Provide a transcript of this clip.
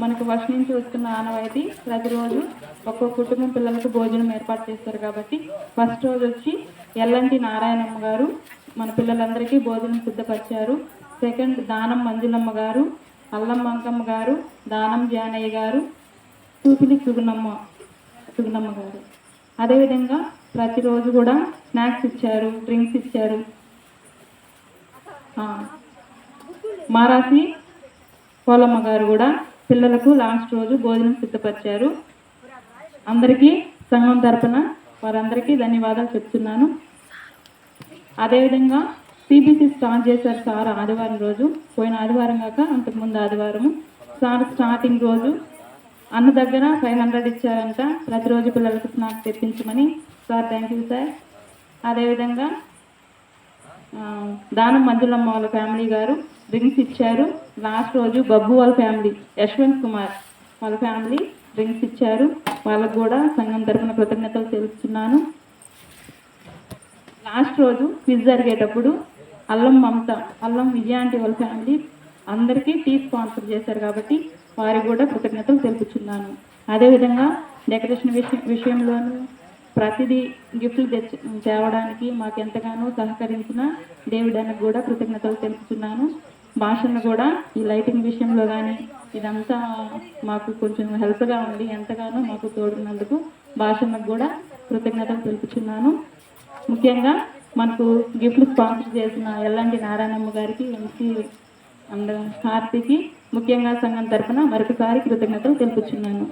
మనకు ఫస్ట్ నుంచి వస్తున్న ఆనవాయితీ ప్రతిరోజు ఒక్కొక్క కుటుంబం పిల్లలకు భోజనం ఏర్పాటు చేస్తారు కాబట్టి ఫస్ట్ రోజు వచ్చి ఎల్లంటి నారాయణమ్మ గారు మన పిల్లలందరికీ భోజనం సిద్ధపరిచారు. సెకండ్ దానం మంజులమ్మ గారు, అల్లం మంకమ్మ గారు, దానం జానయ్య గారు, తూపిలి సుగుణమ్మ గారు. అదేవిధంగా ప్రతిరోజు కూడా స్నాక్స్ ఇచ్చారు, డ్రింక్స్ ఇచ్చారు. మారాసి పోలమ్మ గారు కూడా పిల్లలకు లాస్ట్ రోజు భోజనం సిద్ధపరిచారు. అందరికీ సంఘం తరపున వారందరికీ ధన్యవాదాలు చెప్తున్నాను. అదేవిధంగా సిబిసి స్టార్ట్ చేశారు సార్ ఆదివారం రోజు, పోయిన ఆదివారం కాక అంతకుముందు ఆదివారము. సార్ స్టార్టింగ్ రోజు అన్న దగ్గర 500 ఇచ్చారంట, ప్రతిరోజు పిల్లలకు స్నాక్స్ తెప్పించమని. Sir thank you sir. అదేవిధంగా దానం మంజులమ్మ వాళ్ళ ఫ్యామిలీ గారు డ్రింక్స్ ఇచ్చారు. లాస్ట్ రోజు బబ్బు వాళ్ళ ఫ్యామిలీ, యశ్వంత్ కుమార్ వాళ్ళ ఫ్యామిలీ డ్రింక్స్ ఇచ్చారు. వాళ్ళకు కూడా సంఘం తరఫున కృతజ్ఞతలు తెలుపుతున్నాను. లాస్ట్ రోజు క్విజ్ జరిగేటప్పుడు అల్లం విజయ ఆంటీ వాళ్ళ ఫ్యామిలీ అందరికీ టీ స్పాన్సర్ చేశారు కాబట్టి వారికి కూడా కృతజ్ఞతలు తెలుపుతున్నాను. అదేవిధంగా డెకరేషన్ విషయంలోనూ ప్రతిదీ గిఫ్ట్లు తేవడానికి మాకు ఎంతగానో సహకరించిన డేవిడన్కి కూడా కృతజ్ఞతలు తెలుపుతున్నాను. భాషను కూడా ఈ లైటింగ్ విషయంలో కానీ ఇదంతా మాకు కొంచెం హెల్ప్గా ఉండి ఎంతగానో మాకు తోడున్నందుకు భాషకు కూడా కృతజ్ఞతలు తెలుపుతున్నాను. ముఖ్యంగా మనకు గిఫ్ట్లు స్పాన్సర్ చేసిన ఎల్లంటి నారాయణమ్మ గారికి, ఎంసీ అండ్ హారతికి ముఖ్యంగా సంఘం తరఫున మరొకసారి కృతజ్ఞతలు తెలుపుతున్నాను.